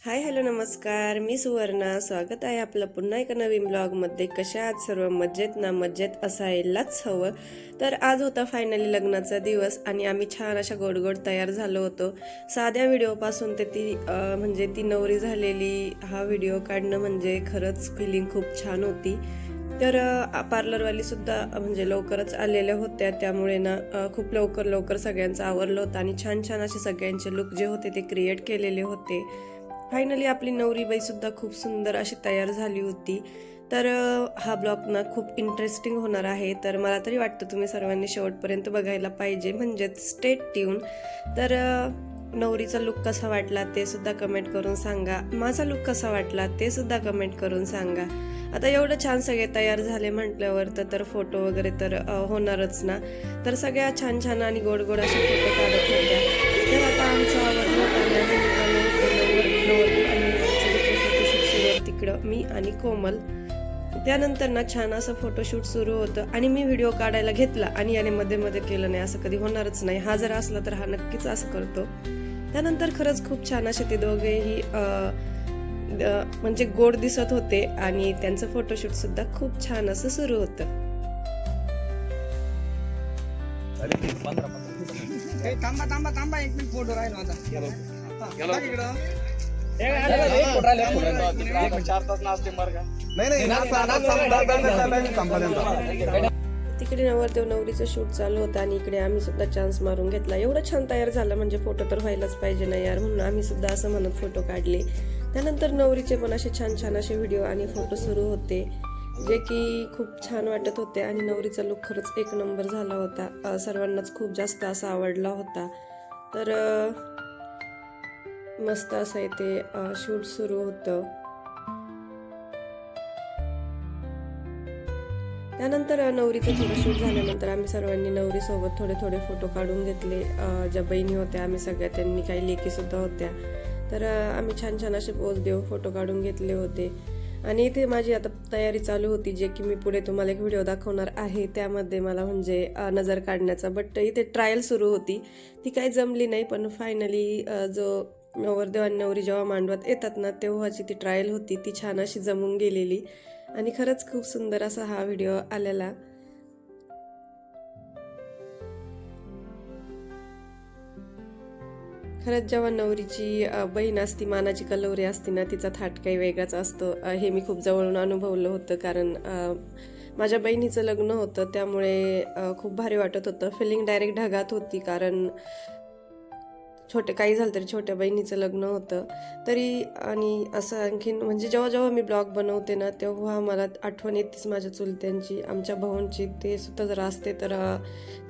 Hi hello नमस्कार, मी सुवर्णा. स्वागत आहे आपलं पुन्हा एका नवीन ब्लॉगमध्ये. कशा आहात सर्व? मज्जेत ना? मज्जेत असायलाच हवं. तर आज होता फायनली लग्नाचा दिवस आणि आम्ही छान अशा गोड गोड तयार झालो होतो. साध्या व्हिडिओपासून ते म्हणजे ती नवरी झालेली हा व्हिडिओ काढणं म्हणजे खरंच फिलिंग खूप छान होती. तर पार्लरवाली सुद्धा म्हणजे लवकरच आलेल्या होत्या, त्यामुळे ना खूप लवकर लवकर सगळ्यांचं आवरलं होतं आणि छान छान असे सगळ्यांचे लुक जे होते ते क्रिएट केलेले होते. फायनली आपली नवरीबाई सुद्धा खूप सुंदर अशी तयार झाली होती. तर हा ब्लॉग ना खूप इंटरेस्टिंग होणार आहे. तर मला तरी वाटतं तुम्ही सर्वांनी शेवटपर्यंत बघायला पाहिजे, म्हणजेच स्टेट ट्यून. तर नवरीचा लुक कसा वाटला ते सुद्धा कमेंट करून सांगा. माझा लुक कसा वाटला ते सुद्धा कमेंट करून सांगा. आता एवढं छान सगळे तयार झाले म्हटल्यावर तर फोटो वगैरे तर होणारच ना. तर सगळ्या छान छान आणि गोड गोड असे फोटो काढत होत्या. तर आता आमचं आवडलं होतं आणि आम्ही निघालो होतो. नवरदेव आणि नवरीचं देखील फोटोशूट सुरू होतं तिकडं, मी आणि कोमल. त्यानंतर ना छान असं फोटोशूट सुरू होतं आणि मी व्हिडिओ काढायला घेतला आणि याने मध्ये मध्ये केलं नाही. असं कधी होणारच नाही. हा जर असला तर हा नक्कीच असं करतो. त्यानंतर खरंच खूप छान असे ते दोघेही म्हणजे गोड दिसत होते आणि त्यांचं फोटोशूट सुद्धा खूप छान असं सुरू होतं. थांबा थांबा थांबा, एक मिनिट फोटो राहील माझा. इकडं तिकडे नवरदेव नवरीचं शूट चालू होतं आणि इकडे आम्ही सुद्धा चान्स मारून घेतला. एवढं छान तयार झालं म्हणजे फोटो तर व्हायलाच पाहिजे ना यार, म्हणून आम्ही सुद्धा असं म्हणत फोटो काढले. त्यानंतर नवरीचे पण असे छान छान असे व्हिडिओ आणि फोटो सुरू होते, जे की खूप छान वाटत होते. आणि नवरीचा लुक खरंच एक नंबर झाला होता. सर्वांनाच खूप जास्त असा आवडला होता. तर मस्त असं इथे शूट सुरू होतं. त्यानंतर नवरीचं थोडं शूट झाल्यानंतर आम्ही सर्वांनी नवरीसोबत थोडे थोडे फोटो काढून घेतले. ज्या बहिणी होत्या आम्ही सगळ्या, त्यांनी काही लेकीसुद्धा होत्या. तर आम्ही छान छान असे पोज देऊन फोटो काढून घेतले होते. आणि इथे माझी आता तयारी चालू होती, जे की मी पुढे तुम्हाला एक व्हिडिओ दाखवणार आहे. त्यामध्ये मला म्हणजे नजर काढण्याचा, बट इथे ट्रायल सुरू होती. ती काही जमली नाही, पण फायनली जो नवरदेव आणि नवरी जेव्हा मांडवात येतात ना, तेव्हाची ती ट्रायल होती, ती छान अशी जमून गेलेली. आणि खरंच खूप सुंदर असा हा व्हिडिओ आलेला. खरंच जेव्हा नवरीची बहीण असती, मानाची कलवरी असती ना, तिचा थाट काही वेगळाच असतो. हे मी खूप जवळून अनुभवलं होतं, कारण माझ्या बहिणीचं लग्न होतं, त्यामुळे खूप भारी वाटत होतं. फिलिंग डायरेक्ट ढगात होती, कारण काही झालं तरी छोट्या बहिणीचं लग्न होतं तरी. आणि असं आणखीन म्हणजे जेव्हा जेव्हा मी ब्लॉग बनवते ना, तेव्हा मला आठवण येतेच माझ्या चुलत्यांची, आमच्या भाऊंची. ते सुद्धा जर असते तर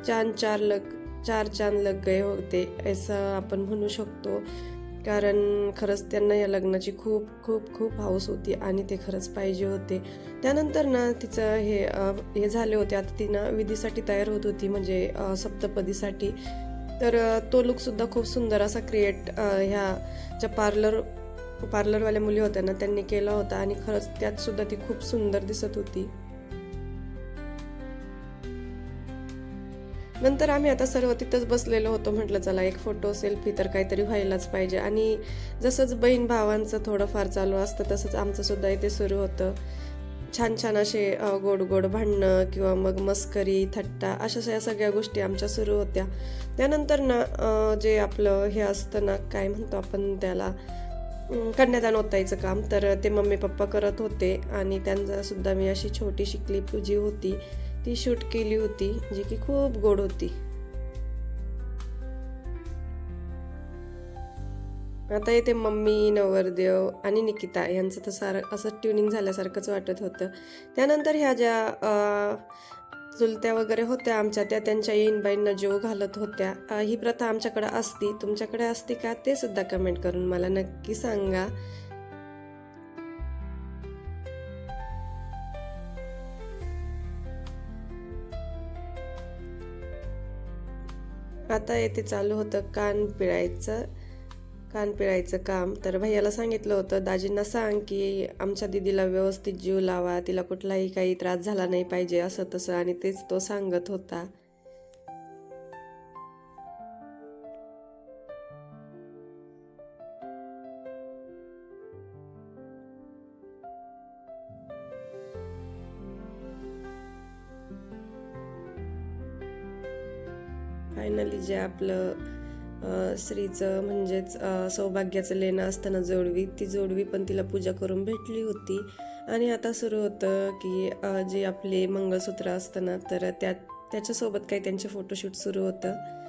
चार चांद लग गए होते असं आपण म्हणू शकतो. कारण खरंच त्यांना या लग्नाची खूप खूप खूप हौस होती आणि ते खरंच पाहिजे होते. त्यानंतर ना तिचं हे झाले होते. आता ती ना विधीसाठी तयार होत होती, म्हणजे सप्तपदीसाठी. तर तो लुकसुद्धा खूप सुंदर असा क्रिएट ह्या ज्या पार्लरवाल्या मुली होत्या ना, त्यांनी केला होता आणि खरंच त्यात सुद्धा ती खूप सुंदर दिसत होती. नंतर आम्ही आता सर्व तिथंच बसलेलो होतो. म्हटलं चला एक फोटो सेल्फी तर काहीतरी व्हायलाच पाहिजे. आणि जसंच बहीण भावांचं थोडंफार चालू असतं, तसंच आमचं सुद्धा इथे सुरू होतं. छान छान असे गोड गोड भांडणं किंवा मग मस्करी थट्टा अशा सगळ्या गोष्टी आमच्या सुरू होत्या. त्यानंतर ना जे आपलं हे असतं ना, काय म्हणतो आपण त्याला, कन्यादान ओतायचं काम, तर ते मम्मी पप्पा करत होते. आणि त्यांचा सुद्धा मी अशी छोटीशी क्लिप जी होती ती शूट केली होती, जी की खूप गोड होती. आता इथे मम्मी, नवरदेव आणि निकिता यांचं तर असं ट्युनिंग झाल्यासारखंच वाटत होतं. त्यानंतर ह्या ज्या चुलत्या वगैरे होत्या आमच्या, त्यांच्या येईनबाईंना जेव घालत होत्या. ही प्रथा आमच्याकडे असती, तुमच्याकडे असते का ते सुद्धा कमेंट करून मला नक्की सांगा. आता येथे चालू होतं कान पिळायचं काम. तर भैयाला सांगितलं होतं, दाजींना सांग की आमच्या दीदीला व्यवस्थित जीव लावा, तिला कुठलाही काही त्रास झाला नाही पाहिजे, असं तसं. आणि तेच तो सांगत होता. फायनली जे आपलं स्त्रीचं म्हणजेच सौभाग्याचं लेणं असताना जोडवी, ती जोडवी पण तिला पूजा करून भेटली होती. आणि आता सुरू होतं की जे आपले मंगळसूत्र असतं ना, तर त्याच्यासोबत काही त्यांचे फोटोशूट सुरू होतं.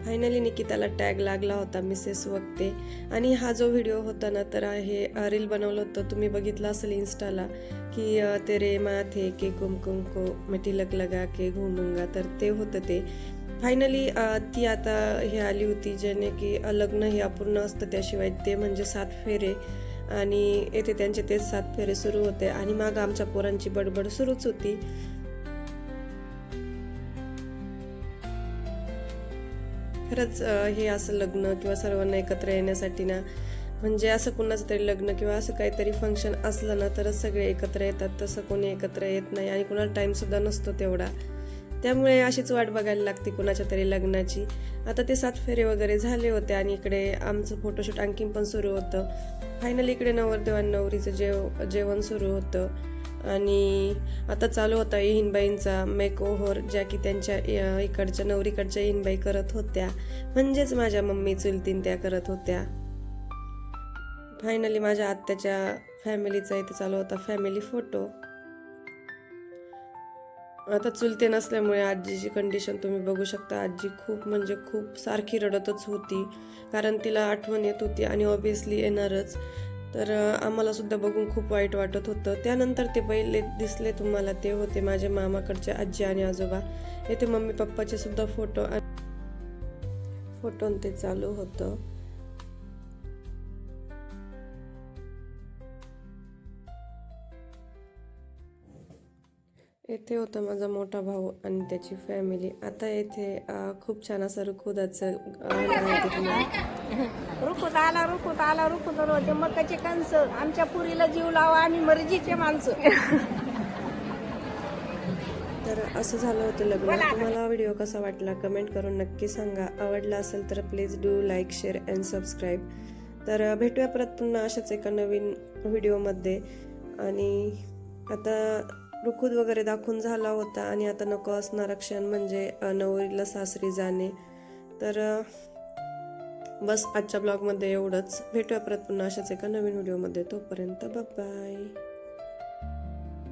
फायनली निकिताला टॅग लागला होता मिसेस वक्ते. आणि हा जो व्हिडिओ होता ना, तर हे रील बनवलं होतं, तुम्ही बघितलं असेल इन्स्टाला, की तेरे माथे के कुमकुम को मैं तिलक लगा के घुमूंगा, तर ते होतं ते. फायनली ती आता हे आली होती, ज्याने की लग्न हे अपूर्ण असतं त्याशिवाय, ते म्हणजे 7 फेरे. आणि येथे त्यांचे तेच 7 फेरे सुरू होते आणि मागं आमच्या पोरांची बडबड सुरूच होती. खरंच हे असं लग्न किंवा सर्वांना एकत्र येण्यासाठी ना, म्हणजे असं कुणाचं तरी लग्न किंवा असं काहीतरी फंक्शन असलं ना, तरच सगळे एकत्र येतात. तसं कोणी एकत्र येत नाही आणि कुणाला टाईमसुद्धा नसतो तेवढा. त्यामुळे अशीच वाट बघायला लागते कुणाच्या तरी लग्नाची. आता ते 7 फेरे वगैरे झाले होते आणि इकडे आमचं फोटोशूट आणखीन पण सुरू होतं. फायनली इकडे नवरदेव आणि नवरीचं जेवण सुरू होतं. आणि आता चालू होता येहीनबाईंचा मेक ओव्हर, ज्या की त्यांच्या इकडच्या नवरीकडच्या येहीनबाई करत होत्या, म्हणजेच माझ्या मम्मी चुलतीन त्या करत होत्या. फायनली माझ्या आत्याच्या फॅमिलीचा इथे चालू होता फॅमिली फोटो. आता चुलते नसल्यामुळे आजीची कंडिशन तुम्ही बघू शकता. आजी खूप म्हणजे खूप सारखी रडतच होती, कारण तिला आठवण येत होती आणि ऑब्विसली येणारच. तर आम्हाला सुद्धा बघून खूप वाईट वाटत होतं. त्यानंतर ते पहिले दिसले तुम्हाला, ते होते माझ्या मामाकडचे आजी आणि आजोबा. येथे मम्मी पप्पाचे सुद्धा फोटो ते चालू होतं. येथे होता माझा मोठा भाऊ आणि त्याची फॅमिली. आता येथे खूप छान असं रुखवताचं रुखवत आला होते मकाचे कणस, आमच्या पुरीला जीव लावा आणि मर्जीचे माणसं. तर असं झालं होतं लग्न. तुम्हाला व्हिडिओ कसा वाटला कमेंट करून नक्की सांगा. आवडला असेल तर please do like, share and subscribe. तर भेटूया परत पुन्हा अशाच एका नवीन व्हिडिओमध्ये. आणि आता रुखूद वगैरे दाखवून झाला होता आणि आता नको असणारा क्षण म्हणजे नवरीला सासरी जाणे. तर बस आजच्या ब्लॉगमध्ये एवढंच. भेटूया परत पुन्हा अशाच एका नवीन व्हिडिओमध्ये. तोपर्यंत बाय.